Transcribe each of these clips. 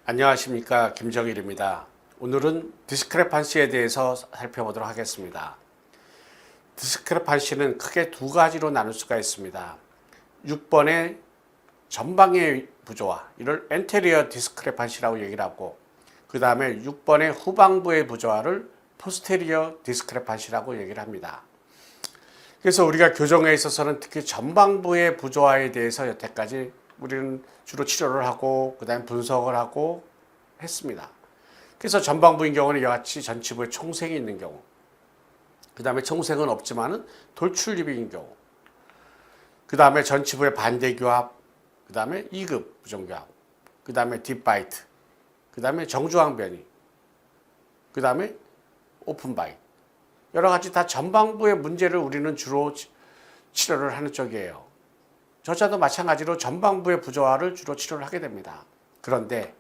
안녕하십니까, 김정일입니다. 오늘은 디스크레판시에 대해서 살펴보도록 하겠습니다. 디스크레판시는 크게 두 가지로 나눌 수가 있습니다. 6번의 전방의 부조화, 이를 엔테리어 디스크레판시라고 얘기를 하고, 그 다음에 6번의 후방부의 부조화를 포스테리어 디스크레판시라고 얘기를 합니다. 그래서 우리가 교정에 있어서는 특히 전방부의 부조화에 대해서 여태까지 우리는 주로 치료를 하고 그 다음에 분석을 하고 했습니다. 그래서 전방부인 경우는 이와 같이 전치부에 총생이 있는 경우, 그 다음에 총생은 없지만은 돌출입인 경우, 그 다음에 전치부에 반대교합, 그 다음에 2급 부정교합, 그 다음에 딥바이트, 그 다음에 정주항변이, 그 다음에 오픈바이트, 여러 가지 다 전방부의 문제를 우리는 주로 치료를 하는 쪽이에요. 저자도 마찬가지로 전방부의 부조화를 주로 치료를 하게 됩니다. 그런데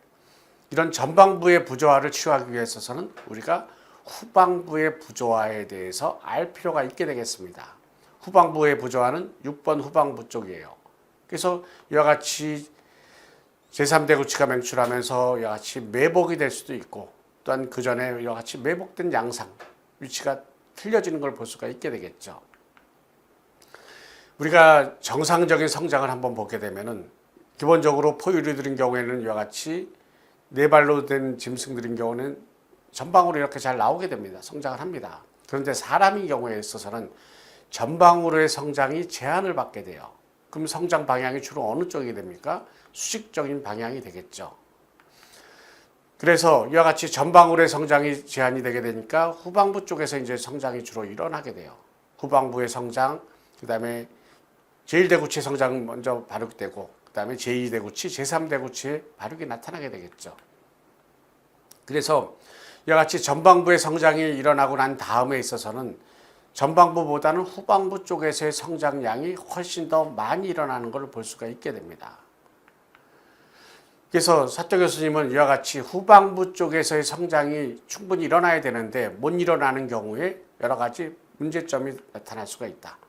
이런 전방부의 부조화를 치료하기 위해서는 우리가 후방부의 부조화에 대해서 알 필요가 있게 되겠습니다. 후방부의 부조화는 6번 후방부 쪽이에요. 그래서 이와 같이 제3대 구치가 맹출하면서 이와 같이 매복이 될 수도 있고, 또한 그 전에 이와 같이 매복된 양상, 위치가 틀려지는 걸 볼 수가 있게 되겠죠. 우리가 정상적인 성장을 한번 보게 되면은 기본적으로 포유류들인 경우에는 이와 같이 네 발로 된 짐승들인 경우는 전방으로 이렇게 잘 나오게 됩니다. 성장을 합니다. 그런데 사람인 경우에 있어서는 전방으로의 성장이 제한을 받게 돼요. 그럼 성장 방향이 주로 어느 쪽이 됩니까? 수직적인 방향이 되겠죠. 그래서 이와 같이 전방으로의 성장이 제한이 되게 되니까 후방부 쪽에서 이제 성장이 주로 일어나게 돼요. 후방부의 성장, 그 다음에 제1대구치 성장 먼저 발육되고, 그 다음에 제2대구치, 제3대구치의 발육이 나타나게 되겠죠. 그래서 이와 같이 전방부의 성장이 일어나고 난 다음에 있어서는 전방부보다는 후방부 쪽에서의 성장량이 훨씬 더 많이 일어나는 것을 볼 수가 있게 됩니다. 그래서 사토 교수님은 이와 같이 후방부 쪽에서의 성장이 충분히 일어나야 되는데 못 일어나는 경우에 여러 가지 문제점이 나타날 수가 있다.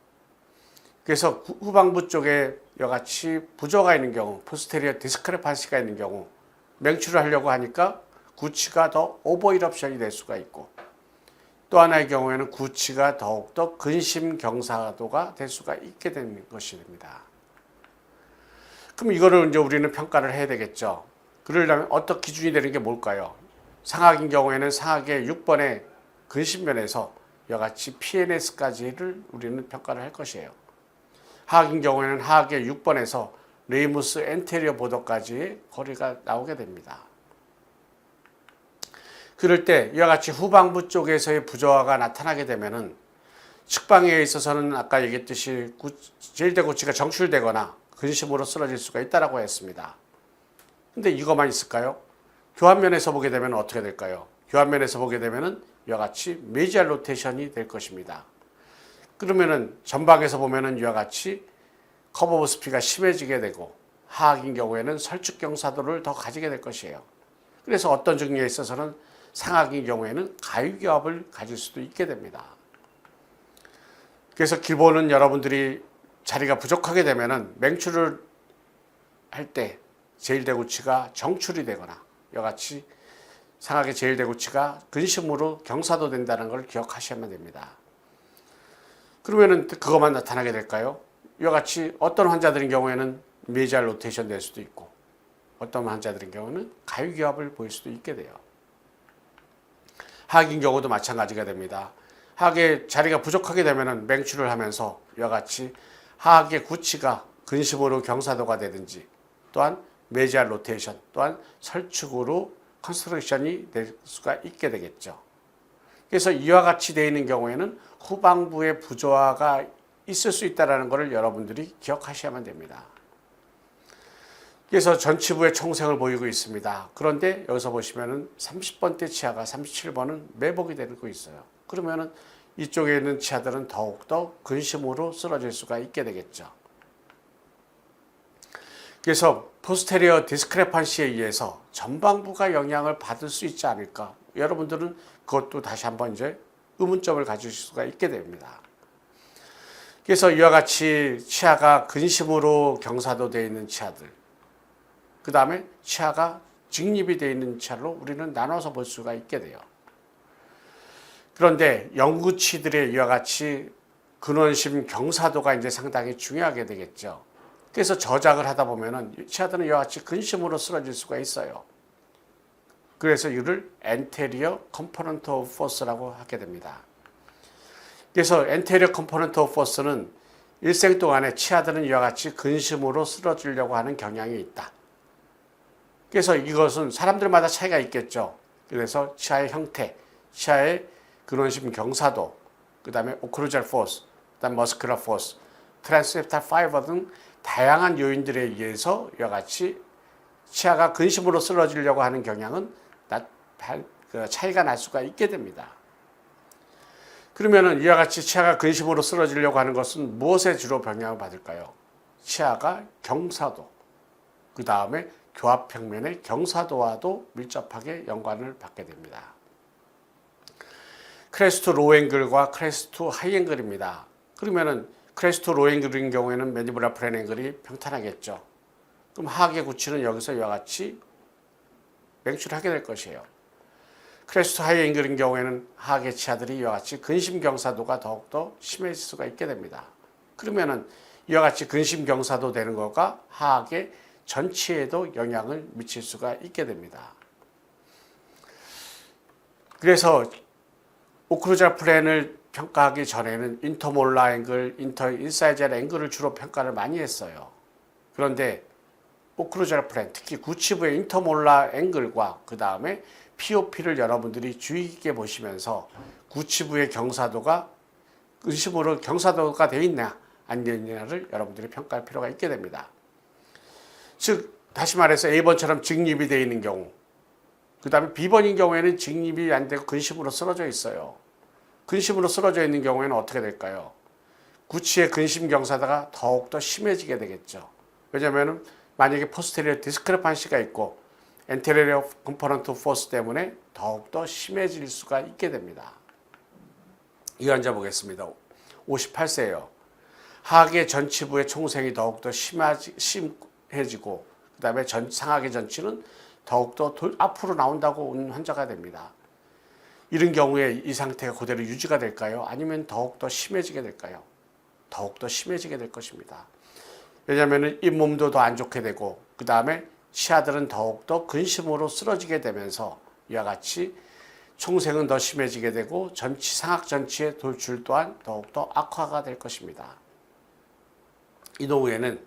그래서 후방부 쪽에 이와 같이 부조가 있는 경우, 포스테리어 디스크레판시가 있는 경우, 맹출을 하려고 하니까 구치가 더 오버이럽션이 될 수가 있고, 또 하나의 경우에는 구치가 더욱더 근심 경사도가 될 수가 있게 되는 것이 됩니다. 그럼 이거를 이제 우리는 평가를 해야 되겠죠. 그러려면 어떤 기준이 되는 게 뭘까요? 상악인 경우에는 상악의 6번의 근심면에서 이와 같이 PNS까지를 우리는 평가를 할 것이에요. 하악인 경우에는 하악의 6번에서 레이무스 엔테리어 보더까지의 거리가 나오게 됩니다. 그럴 때 이와 같이 후방부 쪽에서의 부조화가 나타나게 되면은 측방에 있어서는 아까 얘기했듯이 제1대구치가 정출되거나 근심으로 쓰러질 수가 있다고 했습니다. 근데 이것만 있을까요? 교환면에서 보게 되면 어떻게 될까요? 교환면에서 보게 되면은 이와 같이 메지알 로테이션이 될 것입니다. 그러면은 전방에서 보면은 이와 같이 커브 오브 스피가 심해지게 되고, 하악인 경우에는 설축 경사도를 더 가지게 될 것이에요. 그래서 어떤 증리에 있어서는 상악인 경우에는 가위교합을 가질 수도 있게 됩니다. 그래서 기본은 여러분들이 자리가 부족하게 되면은 맹출을 할 때 제1대구치가 정출이 되거나 이와 같이 상악의 제1대구치가 근심으로 경사도 된다는 걸 기억하셔야만 됩니다. 그러면은 그것만 나타나게 될까요? 이와 같이 어떤 환자들인 경우에는 메지알 로테이션 될 수도 있고, 어떤 환자들인 경우는 가위교합을 보일 수도 있게 돼요. 하악인 경우도 마찬가지가 됩니다. 하악의 자리가 부족하게 되면은 맹출을 하면서 이와 같이 하악의 구치가 근심으로 경사도가 되든지, 또한 메지알 로테이션, 또한 설축으로 컨스트럭션이 될 수가 있게 되겠죠. 그래서 이와 같이 되어 있는 경우에는 후방부의 부조화가 있을 수 있다는 것을 여러분들이 기억하셔야만 됩니다. 그래서 전치부의 총생을 보이고 있습니다. 그런데 여기서 보시면은 30번대 치아가 37번은 매복이 되고 있어요. 그러면은 이쪽에 있는 치아들은 더욱더 근심으로 쓰러질 수가 있게 되겠죠. 그래서 포스테리어 디스크레판시에 의해서 전방부가 영향을 받을 수 있지 않을까? 여러분들은 그것도 다시 한번 이제 의문점을 가질 수가 있게 됩니다. 그래서 이와 같이 치아가 근심으로 경사도 되어 있는 치아들, 그 다음에 치아가 직립이 되어 있는 치아로 우리는 나눠서 볼 수가 있게 돼요. 그런데 영구치들의 이와 같이 근원심 경사도가 이제 상당히 중요하게 되겠죠. 그래서 저작을 하다 보면은 치아들은 이와 같이 근심으로 쓰러질 수가 있어요. 그래서 이를 anterior component of force라고 하게 됩니다. 그래서 anterior component of force는 일생 동안에 치아들은 이와 같이 근심으로 쓰러지려고 하는 경향이 있다. 그래서 이것은 사람들마다 차이가 있겠죠. 그래서 치아의 형태, 치아의 근원심 경사도, 그 다음에 오클루잘 포스, 그 다음 머스큘러 포스, 트랜스셉탈 파이버 등 다양한 요인들에 의해서 이와 같이 치아가 근심으로 쓰러지려고 하는 경향은 차이가 날 수가 있게 됩니다. 그러면은 이와 같이 치아가 근심으로 쓰러지려고 하는 것은 무엇에 주로 영향을 받을까요? 치아가 경사도, 그 다음에 교합평면의 경사도와도 밀접하게 연관을 받게 됩니다. 크레스트 로우 앵글과 크레스트 하이 앵글입니다. 그러면은 크레스트 로우 앵글인 경우에는 맨디블라 프렌 앵글이 평탄하겠죠. 그럼 하악의 구치는 여기서 이와 같이 맹출하게 될 것이에요. 크레스트 하이 앵글인 경우에는 하악의 치아들이 이와 같이 근심 경사도가 더욱더 심해질 수가 있게 됩니다. 그러면은 이와 같이 근심 경사도 되는 것과 하악의 전치에도 영향을 미칠 수가 있게 됩니다. 그래서 오클루잘 플랜을 평가하기 전에는 인터몰라 앵글, 인사이젤 앵글을 주로 평가를 많이 했어요. 그런데 오클루잘 플랜, 특히 구치부의 인터몰라 앵글과 그 다음에 POP를 여러분들이 주의 깊게 보시면서 구치부의 경사도가 근심으로 경사도가 되어 있냐 안 되어 있냐를 여러분들이 평가할 필요가 있게 됩니다. 즉 다시 말해서 A번처럼 직립이 되어 있는 경우, 그 다음에 B번인 경우에는 직립이 안 되고 근심으로 쓰러져 있어요. 근심으로 쓰러져 있는 경우에는 어떻게 될까요? 구치의 근심 경사도가 더욱더 심해지게 되겠죠. 왜냐하면 만약에 포스테리어 디스크레판시가 있고 엔테리어 컴포넌트 포스 때문에 더욱더 심해질 수가 있게 됩니다. 이 환자 보겠습니다. 58세예요. 하악의 전치부의 총생이 더욱더 심해지고 그 다음에 상악의 전치는 더욱더 앞으로 나온다고 온 환자가 됩니다. 이런 경우에 이 상태가 그대로 유지가 될까요? 아니면 더욱더 심해지게 될까요? 더욱더 심해지게 될 것입니다. 왜냐하면 잇몸도 더 안 좋게 되고 그 다음에 치아들은 더욱더 근심으로 쓰러지게 되면서 이와 같이 총생은 더 심해지게 되고 상악 전치의 돌출 또한 더욱더 악화가 될 것입니다. 이 경우에는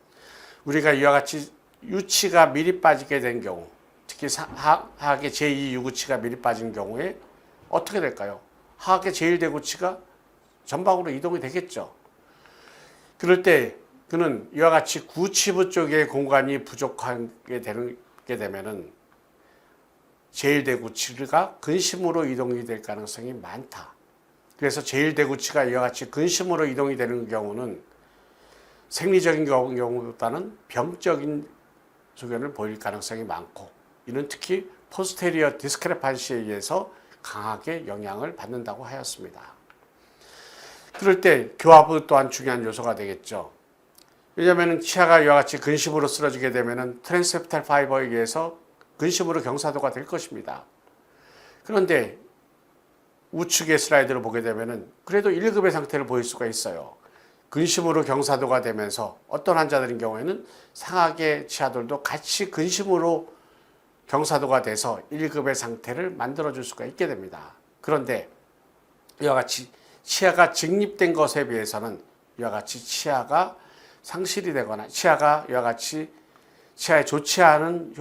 우리가 이와 같이 유치가 미리 빠지게 된 경우, 특히 하악의 제2 유구치가 미리 빠진 경우에 어떻게 될까요? 하악의 제1대구치가 전방으로 이동이 되겠죠. 그럴 때 그는 이와 같이 구치부 쪽의 공간이 부족하게 되면은 제1대구치가 근심으로 이동이 될 가능성이 많다. 그래서 제1대구치가 이와 같이 근심으로 이동이 되는 경우는 생리적인 경우보다는 병적인 소견을 보일 가능성이 많고, 이는 특히 포스테리어 디스크레판시에 의해서 강하게 영향을 받는다고 하였습니다. 그럴 때 교합은 또한 중요한 요소가 되겠죠. 왜냐하면 치아가 이와 같이 근심으로 쓰러지게 되면 트랜스셉탈 파이버에 의해서 근심으로 경사도가 될 것입니다. 그런데 우측의 슬라이드를 보게 되면 그래도 1급의 상태를 보일 수가 있어요. 근심으로 경사도가 되면서 어떤 환자들인 경우에는 상악의 치아들도 같이 근심으로 경사도가 돼서 1급의 상태를 만들어줄 수가 있게 됩니다. 그런데 이와 같이 치아가 직립된 것에 비해서는 이와 같이 치아가 상실이 되거나 치아가 이와 같이 치아에 좋지 않은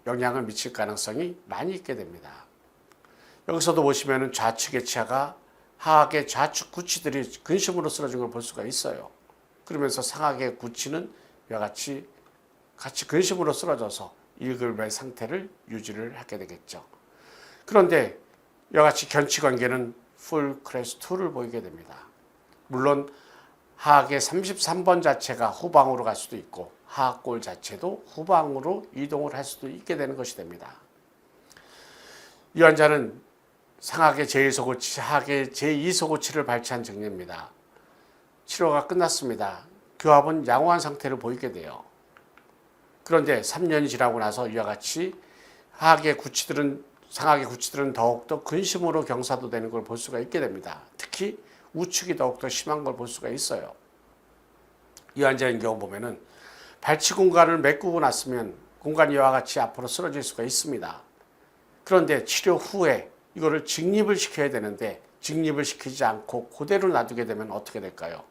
영향을 미칠 가능성이 많이 있게 됩니다. 여기서도 보시면 좌측의 치아가 하악의 좌측 구치들이 근심으로 쓰러진 걸 볼 수가 있어요. 그러면서 상악의 구치는 이와 같이 근심으로 쓰러져서 1급의 상태를 유지를 하게 되겠죠. 그런데 이와 같이 견치 관계는 풀 크레스 2를 보이게 됩니다. 물론 하악의 33번 자체가 후방으로 갈 수도 있고 하악골 자체도 후방으로 이동을 할 수도 있게 되는 것이 됩니다. 이 환자는 상악의 제1소고치, 하악의 제2소고치를 발치한 증례입니다. 치료가 끝났습니다. 교합은 양호한 상태를 보이게 돼요. 그런데 3년이 지나고 나서 이와 같이 하악의 구치들은 상악의 구치들은 더욱더 근심으로 경사도되는 걸 볼 수가 있게 됩니다. 특히 우측이 더욱더 심한 걸 볼 수가 있어요. 이 환자인 경우 보면은 발치 공간을 메꾸고 났으면 공간이 이와 같이 앞으로 쓰러질 수가 있습니다. 그런데 치료 후에 이거를 직립을 시켜야 되는데 직립을 시키지 않고 그대로 놔두게 되면 어떻게 될까요?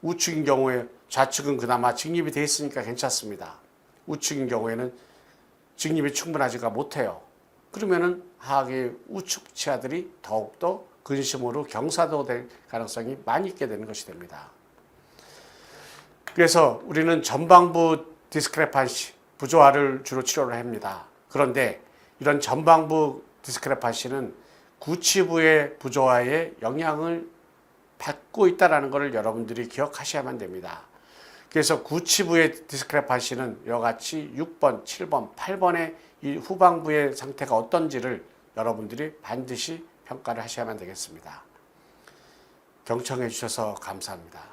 우측인 경우에 좌측은 그나마 직립이 돼 있으니까 괜찮습니다. 우측인 경우에는 직립이 충분하지가 못해요. 그러면은 하악의 우측 치아들이 더욱더 근심으로 경사도될 가능성이 많이 있게 되는 것이 됩니다. 그래서 우리는 전방부 디스크레판시, 부조화를 주로 치료를 합니다. 그런데 이런 전방부 디스크레판시는 구치부의 부조화에 영향을 받고 있다는 것을 여러분들이 기억하셔야만 됩니다. 그래서 구치부의 디스크레판시는 이와 같이 6번, 7번, 8번의 이 후방부의 상태가 어떤지를 여러분들이 반드시 평가를 하셔야만 되겠습니다. 경청해 주셔서 감사합니다.